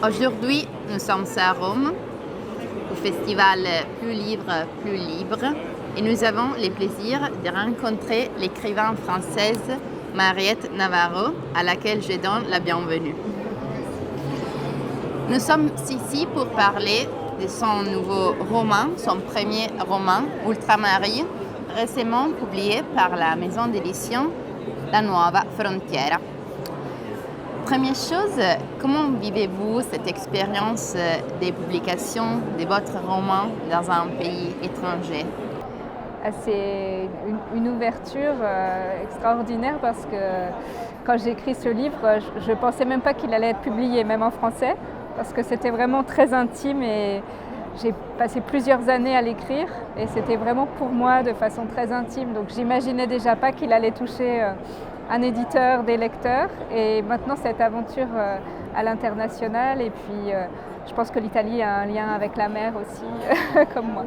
Aujourd'hui, nous sommes à Rome, au festival Plus libre, plus libre, et nous avons le plaisir de rencontrer l'écrivaine française Mariette Navarro, à laquelle je donne la bienvenue. Nous sommes ici pour parler de son nouveau roman, son premier roman, Ultramarine, récemment publié par la maison d'édition La Nuova Frontiera. Première chose, comment vivez-vous cette expérience des publications de votre roman dans un pays étranger? C'est une ouverture extraordinaire parce que quand j'ai écrit ce livre, je ne pensais même pas qu'il allait être publié, même en français, parce que c'était vraiment très intime et j'ai passé plusieurs années à l'écrire et c'était vraiment pour moi de façon très intime. Donc j'imaginais déjà pas qu'il allait toucher un éditeur, des lecteurs, et maintenant cette aventure à l'international. Et puis je pense que l'Italie a un lien avec la mer aussi, comme moi.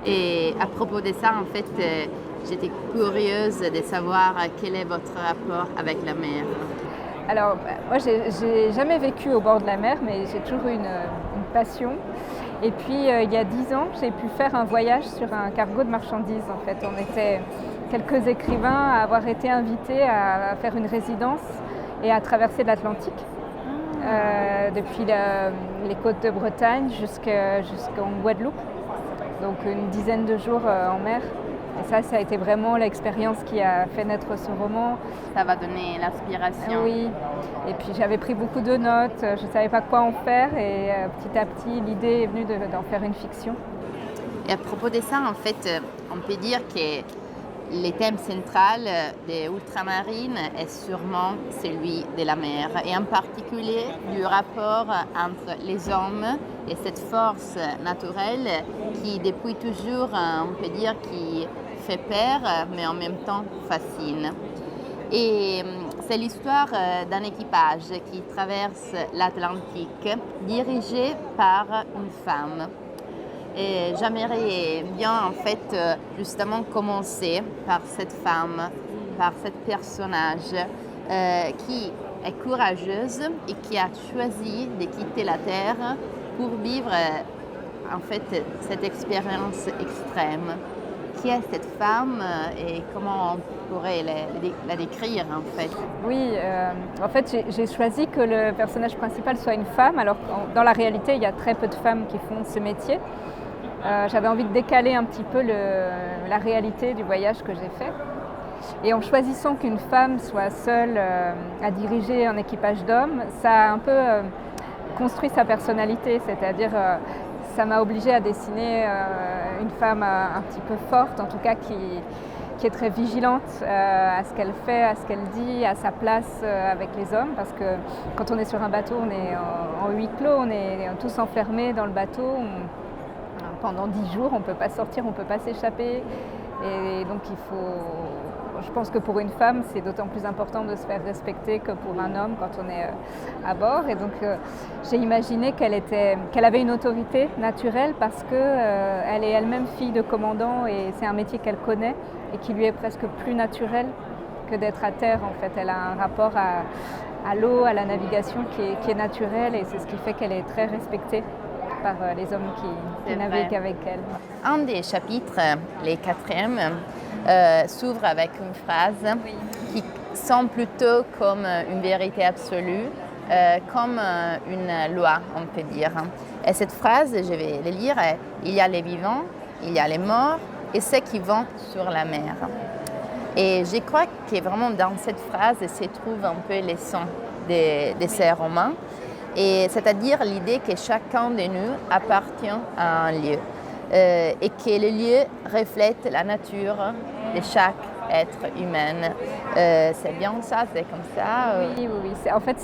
Et à propos de ça, en fait, j'étais curieuse de savoir quel est votre rapport avec la mer. Alors, moi, j'ai jamais vécu au bord de la mer, mais j'ai toujours eu une passion. Et puis, il y a 10 ans, j'ai pu faire un voyage sur un cargo de marchandises. En fait, on était quelques écrivains à avoir été invités à faire une résidence et à traverser l'Atlantique. Depuis les côtes de Bretagne jusqu'en Guadeloupe. Donc une dizaine de jours en mer. Et ça a été vraiment l'expérience qui a fait naître ce roman. Ça va donner l'inspiration. Oui, et puis j'avais pris beaucoup de notes, je ne savais pas quoi en faire et petit à petit l'idée est venue d'en faire une fiction. Et à propos de ça, en fait, on peut dire que le thème central des Ultramarines est sûrement celui de la mer, et en particulier du rapport entre les hommes et cette force naturelle qui, depuis toujours, on peut dire, qui fait peur, mais en même temps fascine. Et c'est l'histoire d'un équipage qui traverse l'Atlantique, dirigé par une femme. Et j'aimerais bien en fait justement commencer par cette femme, par ce personnage qui est courageuse et qui a choisi de quitter la Terre pour vivre en fait cette expérience extrême. Qui est cette femme et comment on pourrait la décrire en fait? Oui, en fait j'ai choisi que le personnage principal soit une femme, alors dans la réalité il y a très peu de femmes qui font ce métier. J'avais envie de décaler un petit peu la réalité du voyage que j'ai fait. Et en choisissant qu'une femme soit seule à diriger un équipage d'hommes, ça a un peu construit sa personnalité, c'est-à-dire ça m'a obligée à dessiner une femme un petit peu forte, en tout cas qui est très vigilante à ce qu'elle fait, à ce qu'elle dit, à sa place avec les hommes, parce que quand on est sur un bateau, on est en huis clos, on est tous enfermés dans le bateau. Pendant 10 jours, on ne peut pas sortir, on ne peut pas s'échapper. Et donc je pense que pour une femme, c'est d'autant plus important de se faire respecter que pour un homme quand on est à bord. Et donc j'ai imaginé qu'elle avait une autorité naturelle parce qu'elle est elle-même fille de commandant et c'est un métier qu'elle connaît et qui lui est presque plus naturel que d'être à terre. En fait, elle a un rapport à l'eau, à la navigation qui est naturel et c'est ce qui fait qu'elle est très respectée par les hommes qui naviguent avec elle. Un des chapitres, les 4e, s'ouvre avec une phrase qui semble plutôt comme une vérité absolue, comme une loi, on peut dire. Et cette phrase, je vais la lire, il y a les vivants, il y a les morts et ceux qui vont sur la mer. Et je crois que vraiment dans cette phrase se trouve un peu l'essence de ces romans. Et c'est-à-dire l'idée que chacun de nous appartient à un lieu et que le lieu reflète la nature de chaque être humain. C'est bien ça, c'est comme ça. Oui. En fait,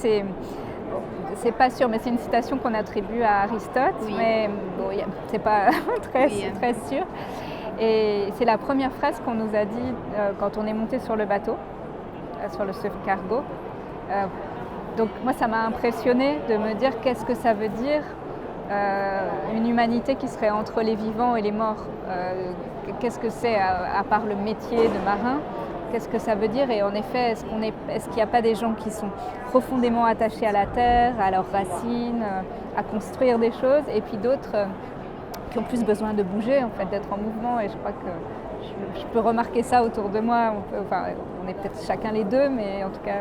c'est pas sûr, mais c'est une citation qu'on attribue à Aristote, mais bon, c'est pas très sûr. Et c'est la première phrase qu'on nous a dit quand on est monté sur le bateau, sur ce cargo. Donc moi, ça m'a impressionnée de me dire qu'est-ce que ça veut dire une humanité qui serait entre les vivants et les morts. Qu'est-ce que c'est, à part le métier de marin, qu'est-ce que ça veut dire et en effet, est-ce qu'il n'y a pas des gens qui sont profondément attachés à la terre, à leurs racines, à construire des choses et puis d'autres qui ont plus besoin de bouger, en fait, d'être en mouvement et je crois que je peux remarquer ça autour de moi. On est peut-être chacun les deux, mais en tout cas...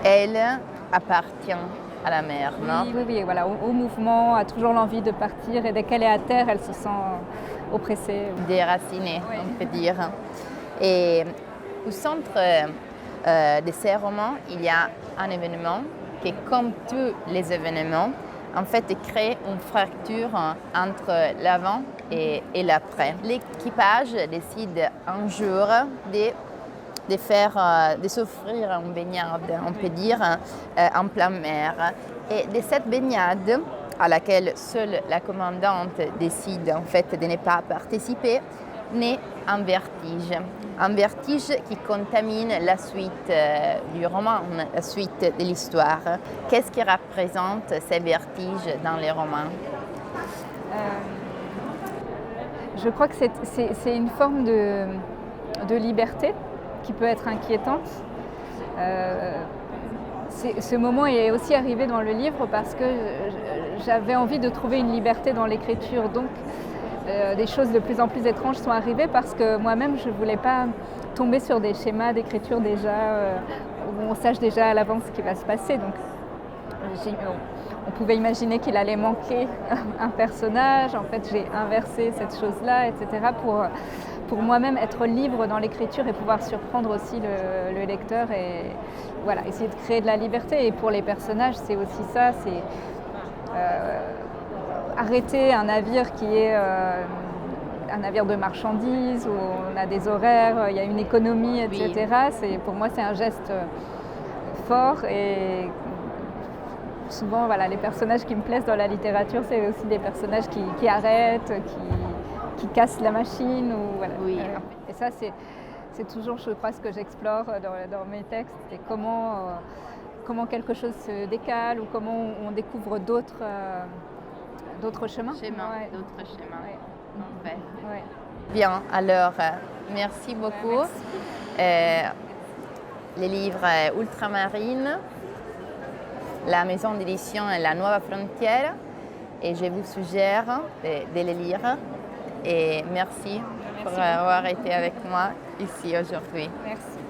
Elle appartient à la mer, non? Oui, voilà, au mouvement, a toujours l'envie de partir et dès qu'elle est à terre, elle se sent oppressée. Déracinée, on peut dire. Et au centre de ces romans, il y a un événement qui, comme tous les événements, en fait, crée une fracture entre l'avant et l'après. L'équipage décide un jour de s'offrir une baignade, on peut dire, en pleine mer. Et de cette baignade, à laquelle seule la commandante décide en fait de ne pas participer, naît un vertige. Un vertige qui contamine la suite du roman, la suite de l'histoire. Qu'est-ce qui représente ces vertiges dans les romans? Je crois que c'est une forme de liberté qui peut être inquiétante. Ce moment est aussi arrivé dans le livre parce que j'avais envie de trouver une liberté dans l'écriture. Donc, des choses de plus en plus étranges sont arrivées parce que moi-même, je ne voulais pas tomber sur des schémas d'écriture déjà, où on sache déjà à l'avance ce qui va se passer. Donc, on pouvait imaginer qu'il allait manquer un personnage. En fait, j'ai inversé cette chose-là, etc. pour moi-même être libre dans l'écriture et pouvoir surprendre aussi le lecteur et voilà, essayer de créer de la liberté. Et pour les personnages, c'est aussi ça, c'est arrêter un navire qui est un navire de marchandises, où on a des horaires, il y a une économie, etc. Oui. Pour moi, c'est un geste fort et souvent, voilà, les personnages qui me plaisent dans la littérature, c'est aussi des personnages qui arrêtent, qui cassent la machine. Ou, voilà. Oui. Et ça, c'est toujours, je crois, ce que j'explore dans mes textes. C'est comment quelque chose se décale ou comment on découvre d'autres chemins. D'autres chemins. Ouais. En fait. Ouais. Bien, alors, merci beaucoup. Merci. Les livres Ultramarine, la maison d'édition La Nuova Frontière, et je vous suggère de les lire. Et merci pour avoir été avec moi ici aujourd'hui. Merci.